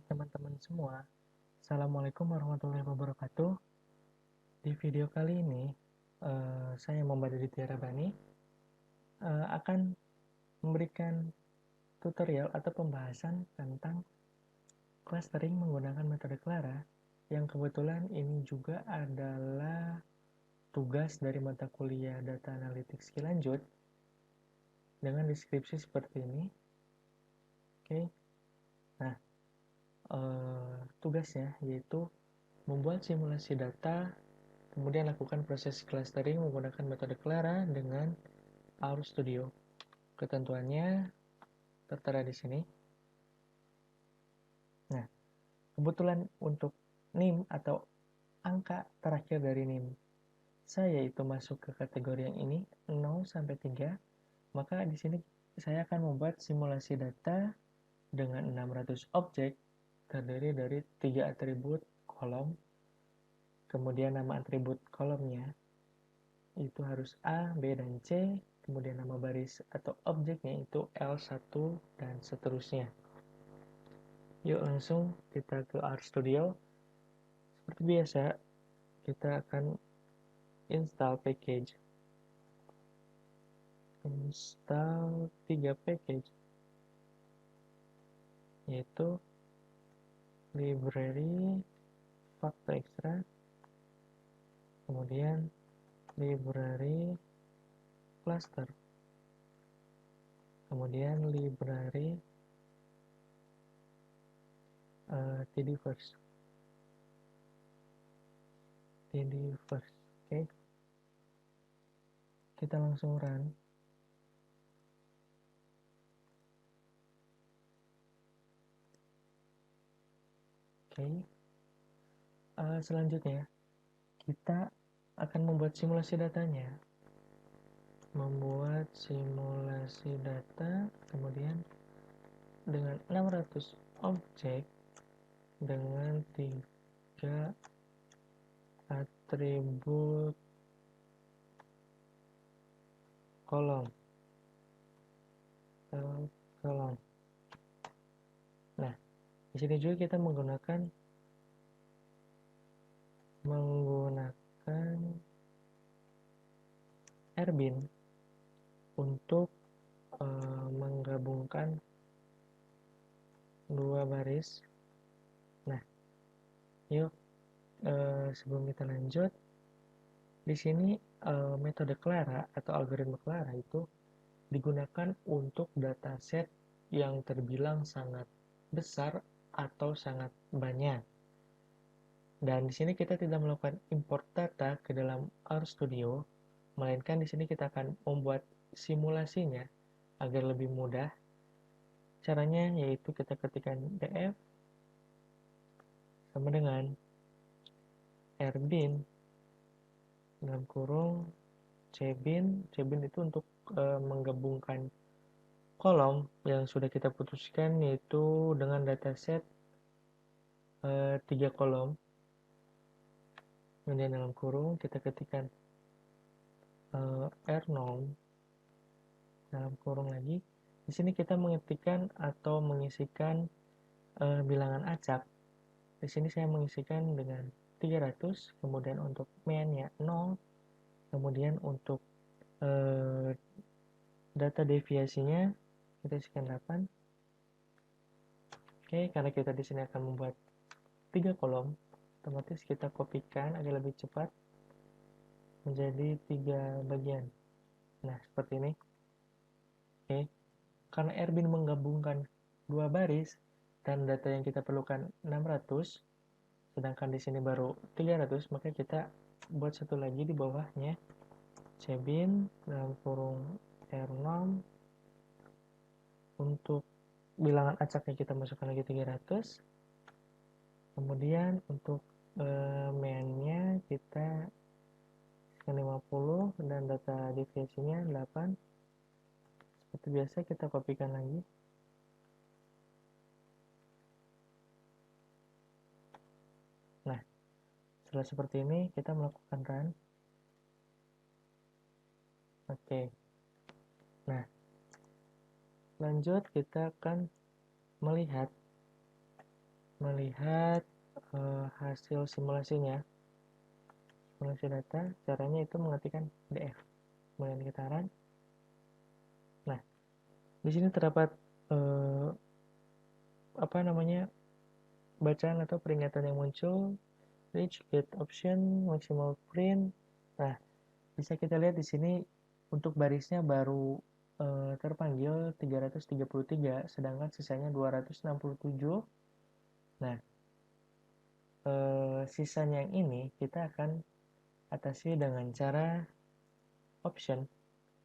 teman-teman semua. Assalamualaikum warahmatullahi wabarakatuh. Di video kali ini, saya Muhammad Aditya Rabani akan memberikan tutorial atau pembahasan tentang clustering menggunakan metode Clara, yang kebetulan ini juga adalah tugas dari mata kuliah Data Analytics Skill Lanjut dengan deskripsi seperti ini. Oke, nah tugasnya yaitu membuat simulasi data, kemudian lakukan proses clustering menggunakan metode Clara dengan RStudio. Ketentuannya tertera di sini. Nah, kebetulan untuk NIM atau angka terakhir dari NIM saya itu masuk ke kategori yang ini 0 sampai 3, maka di sini saya akan membuat simulasi data dengan 600 objek terdiri dari 3 atribut kolom, kemudian nama atribut kolomnya itu harus A, B, dan C, kemudian nama baris atau objeknya itu L1 dan seterusnya. Yuk langsung kita ke RStudio. Seperti biasa, kita akan install package. Install 3 package, yaitu library factor extract, kemudian library cluster, kemudian library tdverse. Oke, kita langsung run. Oke, selanjutnya kita akan membuat simulasi datanya. Membuat simulasi data, kemudian dengan 600 objek dengan 3 atribut kolom. Nah, di sini juga kita menggunakan Rbin untuk menggabungkan dua baris. Nah, yuk sebelum kita lanjut, di sini metode Clara atau algoritma Clara itu digunakan untuk dataset yang terbilang sangat besar atau sangat banyak. Dan di sini kita tidak melakukan import data ke dalam RStudio, melainkan di sini kita akan membuat simulasinya agar lebih mudah. Caranya yaitu kita ketikkan df sama dengan rbin dalam kurung cbin itu untuk menggabungkan kolom yang sudah kita putuskan, yaitu dengan dataset 3 kolom. Kemudian dalam kurung kita ketikkan r0 dalam kurung lagi. Di sini kita mengetikkan atau mengisikan bilangan acak. Di sini saya mengisikan dengan 300, kemudian untuk main-nya 0, kemudian untuk data deviasinya kita isikan 8. Oke, karena kita di sini akan membuat 3 kolom, otomatis kita kopikan agar lebih cepat menjadi 3 bagian. Nah, seperti ini. Oke, karena Rbin menggabungkan 2 baris dan data yang kita perlukan 600, sedangkan di sini baru 300, maka kita buat satu lagi di bawahnya, cbin dalam kurung r0, untuk bilangan acaknya kita masukkan lagi 300, kemudian untuk main-nya kita 50 dan data deviasinya 8. Seperti biasa kita kopikan lagi. Nah, setelah seperti ini kita melakukan run. Oke. Nah, lanjut kita akan melihat melihat hasil simulasinya, simulasi data. Caranya itu mengetikkan df, kemudian kita run. Nah, di sini terdapat bacaan atau peringatan yang muncul, reach, get option, maximal print. Nah, bisa kita lihat di sini untuk barisnya baru terpanggil 333, sedangkan sisanya 267. Nah, sisanya yang ini kita akan atasi dengan cara option.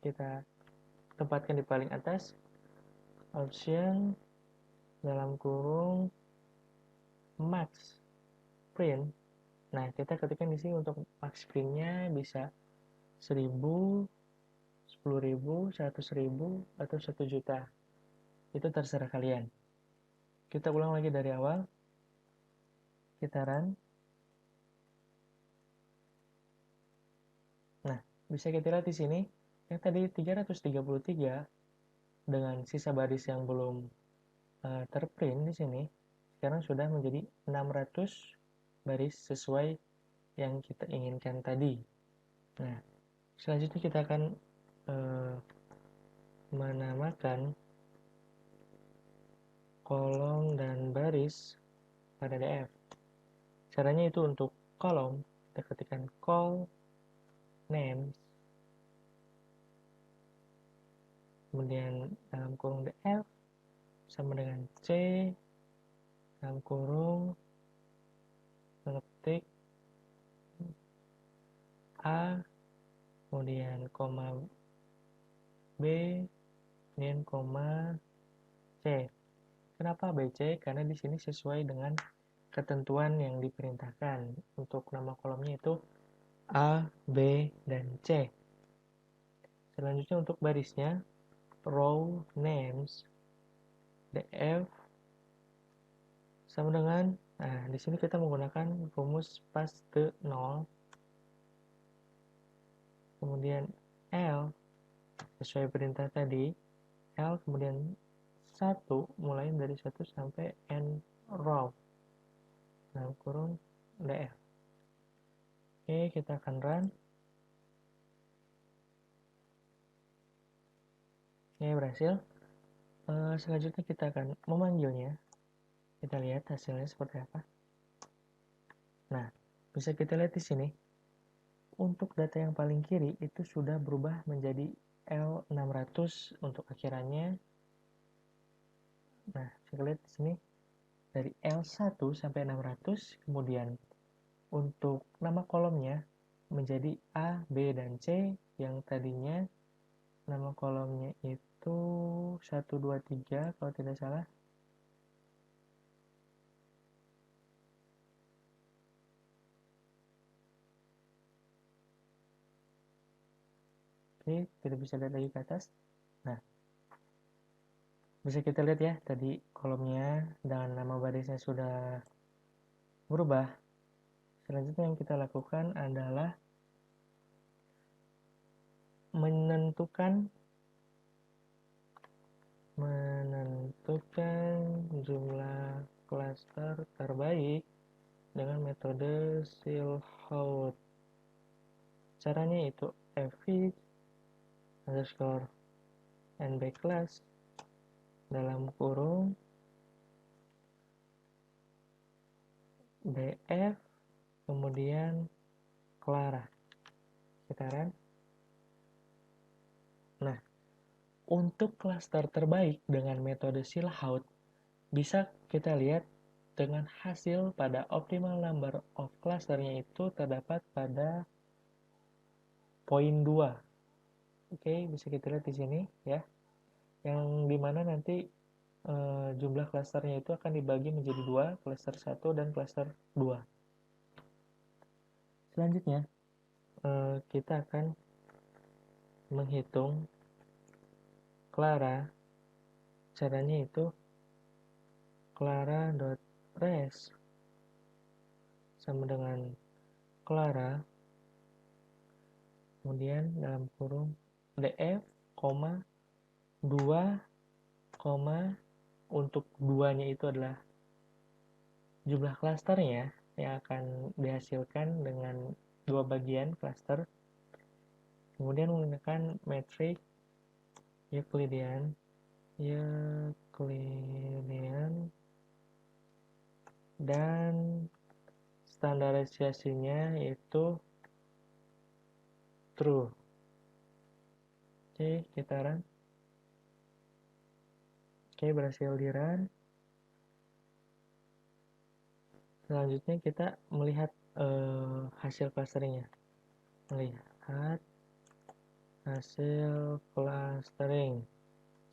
Kita tempatkan di paling atas, option dalam kurung max print. Nah, kita ketikkan di sini untuk max printnya bisa 1000, 10.000, 100.000, atau 1 juta. Itu terserah kalian. Kita ulang lagi dari awal. Kita run. Nah, bisa kita lihat di sini yang tadi 333 dengan sisa baris yang belum terprint di sini sekarang sudah menjadi 600 baris sesuai yang kita inginkan tadi. Nah, selanjutnya kita akan menamakan kolom dan baris pada df. Caranya itu untuk kolom, kita ketikkan call names, kemudian dalam kurung df sama dengan c dalam kurung mengetik a, kemudian koma b, kemudian koma c. Kenapa BC? Karena di sini sesuai dengan ketentuan yang diperintahkan. Untuk nama kolomnya itu A, B, dan C. Selanjutnya untuk barisnya, row names df sama dengan, nah di sini kita menggunakan rumus paste 0, kemudian L sesuai perintah tadi, L kemudian 1 mulai dari 1 sampai n row dalam kurung df. Oke, kita akan run. Oke, berhasil. Selanjutnya kita akan memanggilnya. Kita lihat hasilnya seperti apa. Nah, bisa kita lihat di sini. Untuk data yang paling kiri itu sudah berubah menjadi L600 untuk akhirannya. Nah, kita lihat di sini dari L1 sampai 600, kemudian untuk nama kolomnya menjadi A, B, dan C yang tadinya nama kolomnya itu 1, 2, 3 kalau tidak salah. Oke, kita bisa lihat lagi ke atas. Nah, bisa kita lihat ya, tadi kolomnya dan nama barisnya sudah berubah. Selanjutnya yang kita lakukan adalah menentukan jumlah klaster terbaik dengan metode Silhouette. Caranya itu fix underscore nbclass dalam kurung df kemudian Clara. Kita run. Nah, untuk klaster terbaik dengan metode Silhouette bisa kita lihat dengan hasil pada optimal number of clusternya itu terdapat pada poin 2. Oke, bisa kita lihat di sini ya. Yang dimana nanti jumlah klasternya itu akan dibagi menjadi 2, klaster 1 dan klaster 2. Selanjutnya, kita akan menghitung Clara. Caranya itu clara.res sama dengan Clara, kemudian dalam kurung df, 2, untuk 2-nya itu adalah jumlah klasternya yang akan dihasilkan dengan dua bagian klaster, kemudian menggunakan metrik Euclidean dan standarisasinya yaitu true. Oke, kita run. Oke, berhasil di run. Selanjutnya kita melihat hasil clusteringnya. Melihat hasil clustering.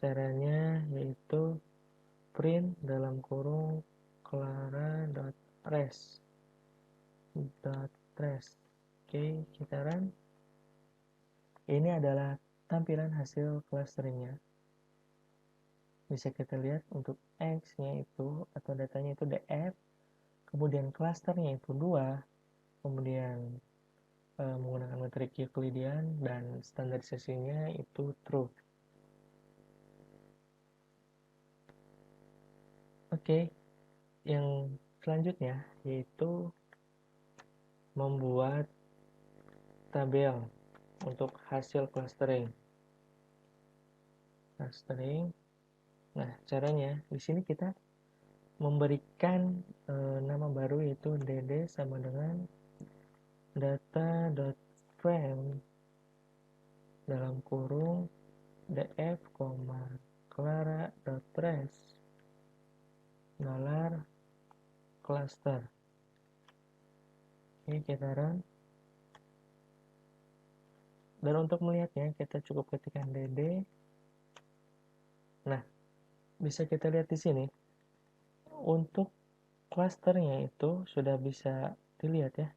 Caranya yaitu print dalam kurung clara.res. Oke, kita run. Ini adalah tampilan hasil clusteringnya. Bisa kita lihat untuk X-nya itu atau datanya itu DF, kemudian klasternya itu 2, kemudian menggunakan metrik Euclidean dan standarisasinya itu true. Oke, yang selanjutnya yaitu membuat tabel untuk hasil clustering. Nah, caranya di sini kita memberikan nama baru yaitu dd sama dengan data.frame dalam kurung df, clara.res $cluster. Oke, kita run. Dan untuk melihatnya kita cukup ketikkan dd. Nah, bisa kita lihat di sini untuk klasternya itu sudah bisa dilihat ya.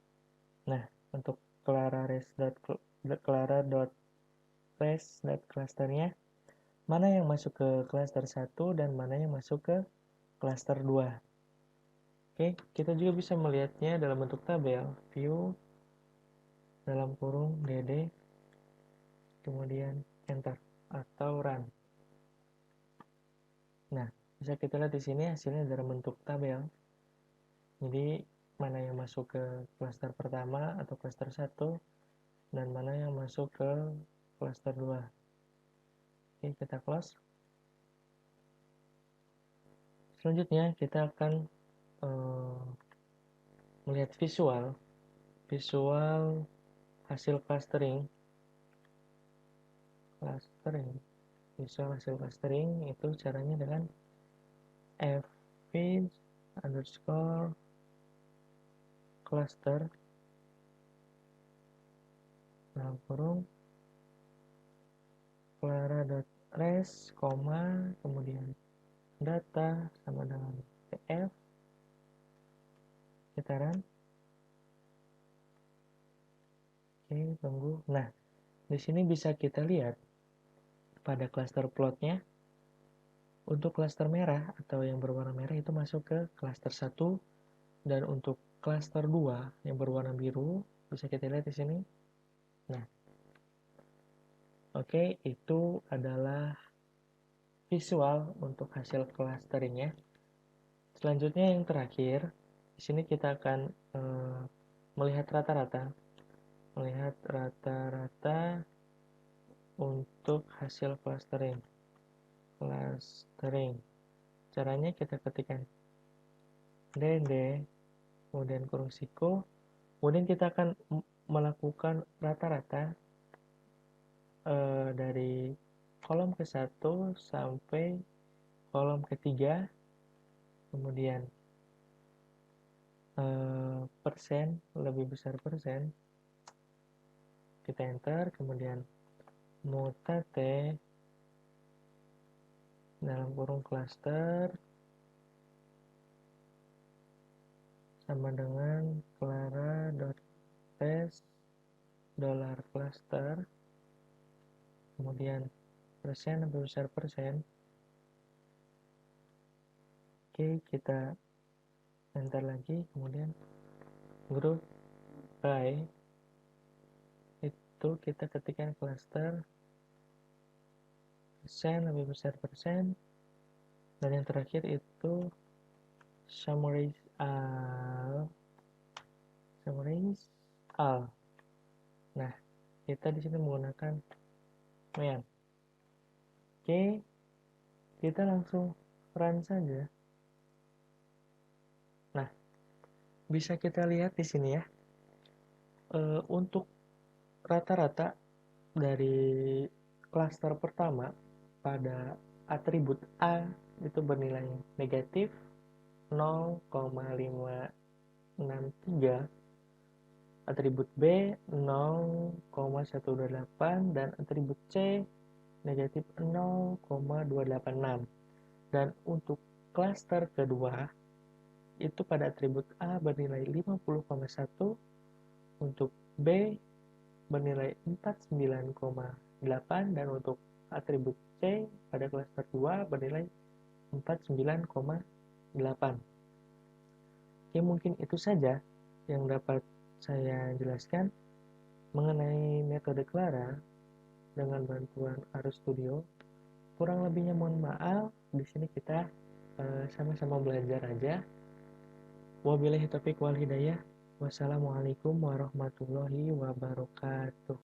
Nah, untuk clara.res.clusternya mana yang masuk ke cluster 1 dan mana yang masuk ke cluster 2. Oke, kita juga bisa melihatnya dalam bentuk tabel, view dalam kurung dd, kemudian enter atau run. Nah, bisa kita lihat di sini hasilnya dalam bentuk tabel. Jadi, mana yang masuk ke klaster pertama atau klaster 1 dan mana yang masuk ke klaster 2. Oke, kita close. Selanjutnya, kita akan melihat visual hasil clustering. Visual hasil clustering itu caranya dengan fvig_cluster dalam kurung clara.res, kemudian data sama dengan df. Kita run. Oke, tunggu. Nah, di sini bisa kita lihat pada cluster plotnya untuk cluster merah atau yang berwarna merah itu masuk ke cluster 1 dan untuk cluster 2 yang berwarna biru bisa kita lihat di sini. Nah, oke, itu adalah visual untuk hasil clusteringnya. Selanjutnya yang terakhir, di sini kita akan melihat rata-rata untuk hasil clustering. Caranya kita ketikkan dd, kemudian kurung siku, kemudian kita akan melakukan rata-rata dari kolom ke-1 sampai kolom ke-3, kemudian persen, lebih besar persen, kita enter, kemudian mutate dalam kurung cluster sama dengan clara.res $cluster, kemudian persen lebih besar persen. Oke, kita enter lagi, kemudian group by itu kita ketikkan cluster persen lebih besar persen, dan yang terakhir itu summarize all. Summarize all. Nah, kita di sini menggunakan main. Oke, kita langsung run saja. Nah, bisa kita lihat di sini ya. Untuk rata-rata dari klaster pertama pada atribut A itu bernilai negatif 0,563, atribut B 0,128, dan atribut C negatif 0,286. Dan untuk klaster kedua itu pada atribut A bernilai 50,1, untuk B bernilai 49,8, dan untuk atribut C pada klaster 2 bernilai 49,8. Oke, mungkin itu saja yang dapat saya jelaskan mengenai metode Clara dengan bantuan RStudio. Kurang lebihnya mohon maaf, di sini kita sama-sama belajar aja. Wabillahi taufiq wal hidayah. Wassalamualaikum warahmatullahi wabarakatuh.